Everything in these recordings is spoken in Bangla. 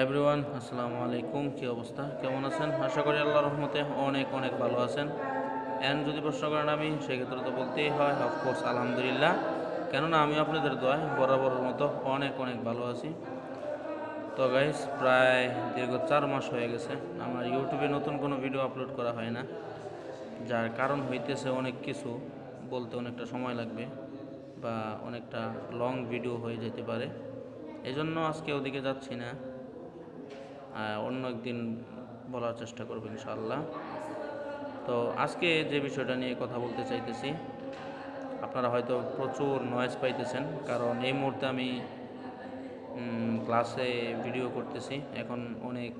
এভরিওয়ান, আসসালামু আলাইকুম। কী অবস্থা, কেমন আছেন? আশা করি আল্লাহর রহমতে অনেক অনেক ভালো আছেন। অ্যান্ড যদি প্রশ্ন করেন আমি, সেক্ষেত্রে তো বলতেই হয় অফকোর্স আলহামদুলিল্লাহ। কেননা আমি আপনাদের দোয়ায় বরাবরের মতো অনেক অনেক ভালো আছি। তো গাইস, প্রায় দীর্ঘ 4 মাস হয়ে গেছে আমার ইউটিউবে নতুন কোনো ভিডিও আপলোড করা হয় না, যার কারণ হইতেছে অনেক কিছু। বলতে অনেকটা সময় লাগবে বা অনেকটা লং ভিডিও হয়ে যেতে পারে। এই জন্য আজকে ওদিকে যাচ্ছি না, অন্য একদিন বলার চেষ্টা করব ইনশাআল্লাহ। তো আজকে যে বিষয়টা নিয়ে কথা বলতে চাইতেছি, আপনারা হয়তো প্রচুর নয়েজ পাইতেছেন, কারণ এই মুহূর্তে আমি ক্লাসে ভিডিও করতেছি। এখন অনেক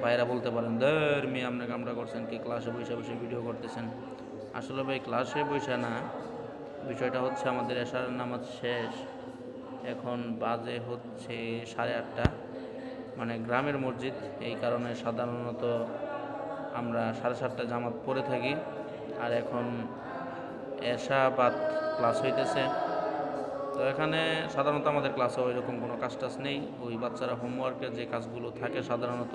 ভাইরা বলতে পারেন, দের মেয়ে আপনি কামটা করছেন কি, ক্লাসে বসে বসে ভিডিও করতেছেন। আসলে ভাই, ক্লাসে বসে না, বিষয়টা হচ্ছে আমাদের এশার নামাজ শেষ, এখন বাজে হচ্ছে 8:30, মানে গ্রামের মসজিদ। এই কারণে সাধারণত আমরা 7:30 জামাত পড়ে থাকি। আর এখন এশা বাদ ক্লাস হইতেছে। তো এখানে সাধারণত আমাদের ক্লাসে ওই রকম কোনো কাজ টাজ নেই। ওই বাচ্চারা হোমওয়ার্কের যে কাজগুলো থাকে সাধারণত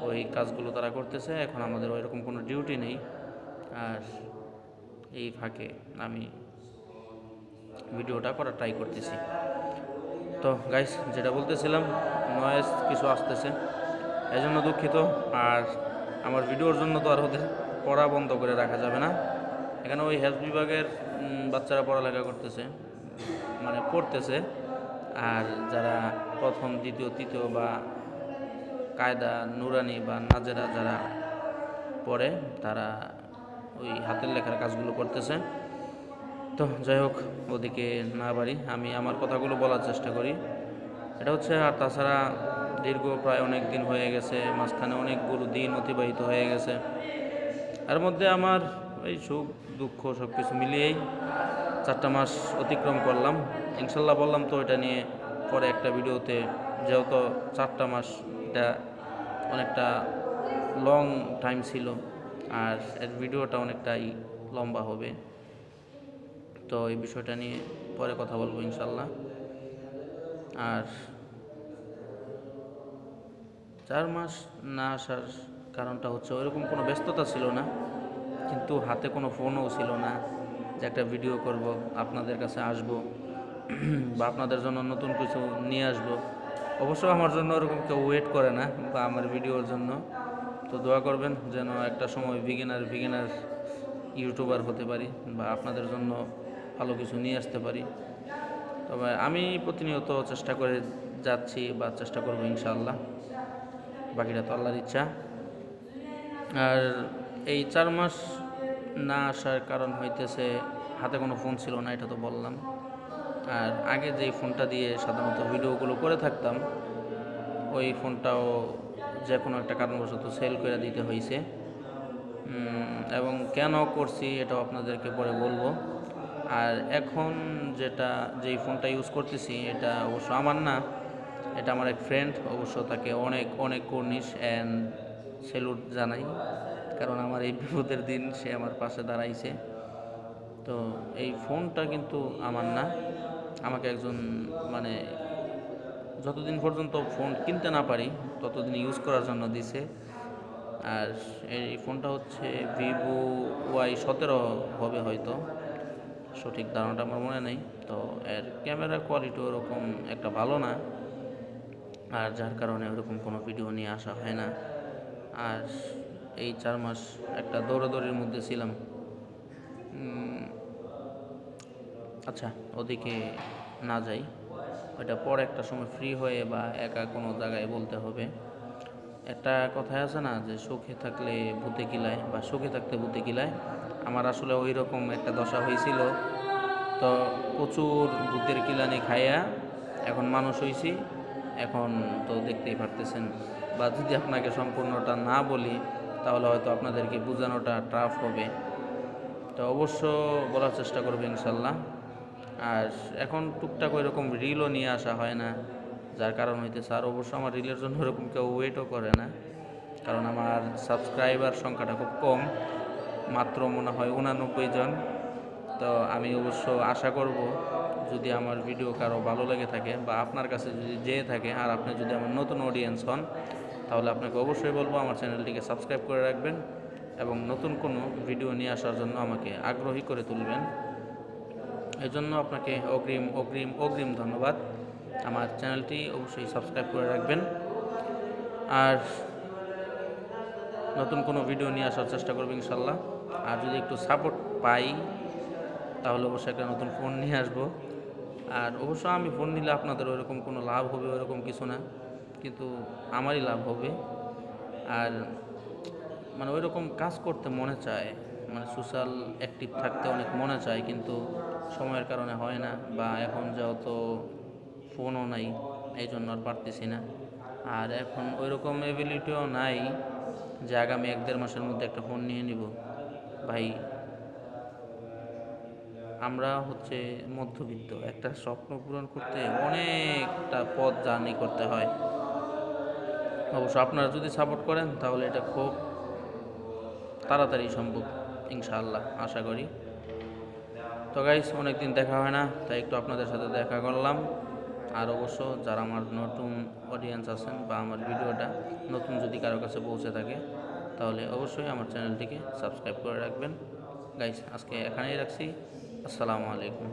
ওই কাজগুলো তারা করতেছে। এখন আমাদের ওই রকম কোনো ডিউটি নেই। আর এই ফাঁকে আমি ভিডিওটা করার ট্রাই করতেছি। তো গাইস, যেটা বলতেছিলাম, নয়েজ কিছু আসতেছে, এই জন্য দুঃখিত। আর আমার ভিডিওর জন্য তো আর ওদের পড়া বন্ধ করে রাখা যাবে না। এখানে ওই হেলথ বিভাগের বাচ্চারা পড়ালেখা করতেছে, মানে পড়তেছে। আর যারা প্রথম, দ্বিতীয়, তৃতীয় বা কায়দা, নুরানি বা নাজেরা যারা পড়ে, তারা ওই হাতের লেখার কাজগুলো করতেছে। তো যাই হোক, ওদিকে না বাড়ি, আমি আমার কথাগুলো বলার চেষ্টা করি। এটা হচ্ছে, আর তাছাড়া দীর্ঘ প্রায় অনেক দিন হয়ে গেছে, মাঝখানে অনেকগুলো দিন অতিবাহিত হয়ে গেছে। এর মধ্যে আমার এই সুখ দুঃখ সব কিছু মিলিয়েই 4টা মাস অতিক্রম করলাম। ইনশাল্লাহ বললাম তো এটা নিয়ে পরে একটা ভিডিওতে, যেহেতু 4টা মাস এটা অনেকটা লং টাইম ছিল, আর এর ভিডিওটা অনেকটাই লম্বা হবে। তো এই বিষয়টা নিয়ে পরে কথা বলবো ইনশাল্লাহ। আর 4 মাস না আসার কারণটা হচ্ছে, ওইরকম কোনো ব্যস্ততা ছিল না, কিন্তু হাতে কোনো ফোনও ছিল না যে একটা ভিডিও করব, আপনাদের কাছে আসব বা আপনাদের জন্য নতুন কিছু নিয়ে আসব। অবশ্য আমার জন্য ওরকম কেউ ওয়েট করে না বা আমার ভিডিওর জন্য। তো দোয়া করবেন যেন একটা সময় বিগিনার ইউটিউবার হতে পারি বা আপনাদের জন্য ভালো কিছু নিয়ে আসতে পারি। তবে আমি প্রতিনিয়ত চেষ্টা করে যাচ্ছি বা চেষ্টা করব ইনশাআল্লাহ। বাকিটা তো আল্লাহর ইচ্ছা। আর এই 4 মাস না আসার কারণ হইতেছে, হাতে কোনো ফোন ছিল না, এটা তো বললাম। আর আগে যেই ফোনটা দিয়ে সাধারণত ভিডিওগুলো করে থাকতাম, ওই ফোনটাও যে কোনো একটা কারণবশত সেল করে দিতে হয়েছে। এবং কেন করছি এটাও আপনাদেরকে পরে বলবো। আর এখন যেই ফোনটা ইউজ করতেছি, এটা অবশ্য আমার না, এটা আমার এক ফ্রেন্ড। অবশ্য তাকে অনেক অনেক কর্নিশ অ্যান্ড স্যালুট জানাই, কারণ আমার এই বিপদের দিন সে আমার পাশে দাঁড়াইছে। তো এই ফোনটা কিন্তু আমার না, আমাকে একজন, মানে যতদিন পর্যন্ত ফোন কিনতে না পারি ততদিন ইউজ করার জন্য দিছে। আর এই ফোনটা হচ্ছে vivo Y17 হবে হয়তো, সঠিক ধারণাটা আমার মনে নেই। তো এর ক্যামেরা কোয়ালিটি ওরকম একটা ভালো না, আর যার কারণে ওরকম কোনো ভিডিও নিয়ে আসা হয় না। আর এই 4 মাস একটা দৌড়াদৌড়ির মধ্যে ছিলাম। আচ্ছা, ওদিকে না যাই, ওইটা পরে একটা সময় ফ্রি হয়ে বা একা কোনো জায়গায় বলতে হবে। একটা কথায় আছে না, যে সুখে থাকলে ভূতে কিলায় বা সুখে থাকতে ভূতে কিলায়। আমার আসলে ওই রকম একটা দশা হয়েছিল। তো প্রচুর ভূতের কিলানি খাইয়া এখন মানুষ হইছি। এখন তো দেখতেই পারতেছেন, বা যদি আপনাকে সম্পূর্ণটা না বলি তাহলে হয়তো আপনাদেরকে বোঝানোটা টাফ হবে। তো অবশ্য বলার চেষ্টা করবে ইনশাল্লাহ। আর এখন টুকটাক ওই রকম রিলও নিয়ে আসা হয় না, যার কারণ হইতেছে, আর অবশ্য আমার রিলের জন্য ওরকম কেউ ওয়েটও করে না, কারণ আমার সাবস্ক্রাইবার সংখ্যাটা খুব কম, মাত্র মনে হয় 89 জন। তো আমি অবশ্য আশা করব যদি আমার ভিডিও কারো ভালো লেগে থাকে বা আপনার কাছে যদি যেয়ে থাকে আর আপনি যদি আমার নতুন অডিয়েন্স হন, তাহলে আপনাকে অবশ্যই বলবো আমার চ্যানেলটিকে সাবস্ক্রাইব করে রাখবেন এবং নতুন কোনো ভিডিও নিয়ে আসার জন্য আমাকে আগ্রহী করে তুলবেন। এজন্য আপনাকে অগ্রিম অগ্রিম অগ্রিম ধন্যবাদ। আমার চ্যানেলটি অবশ্যই সাবস্ক্রাইব করে রাখবেন আর নতুন কোনো ভিডিও নিয়ে আসার চেষ্টা করব ইনশাল্লাহ। আর যদি একটু সাপোর্ট পাই তাহলে অবশ্যই একটা নতুন ফোন নিয়ে আসবো। আর অবশ্য আমি ফোন নিলে আপনাদের ওইরকম কোনো লাভ হবে ওইরকম কিছু না, কিন্তু আমারই লাভ হবে। আর মানে ওইরকম কাজ করতে মনে চায়, মানে সোশ্যাল অ্যাক্টিভ থাকতে অনেক মনে চায়, কিন্তু সময়ের কারণে হয় না, বা এখন যেহেতু ফোনও নাই এই জন্য আর পারতেছি না। আর এখন ওইরকম এবিলিটিও নাই যে আগামী 1-1.5 মাসের মধ্যে একটা ফোন নিয়ে নিব। ভাই আমরা হচ্ছে মধ্যবিত্ত, একটা স্বপ্ন পূরণ করতে অনেকটা পথ জার্নি করতে হয়। অবশ্য আপনারা যদি সাপোর্ট করেন তাহলে এটা খুব তাড়াতাড়ি সম্ভব ইনশাআল্লাহ, আশা করি। তো গাইস, অনেকদিন দেখা হয় না, তাই একটু আপনাদের সাথে দেখা করলাম। আর অবশ্য যারা আমার নতুন অডিয়েন্স আছেন বা আমার ভিডিওটা নতুন যদি কারো কাছে পৌঁছে থাকে, তাহলে অবশ্যই আমার চ্যানেলটিকে সাবস্ক্রাইব করে রাখবেন। গাইস, আজকে এখানেই রাখছি। আসসালামু আলাইকুম।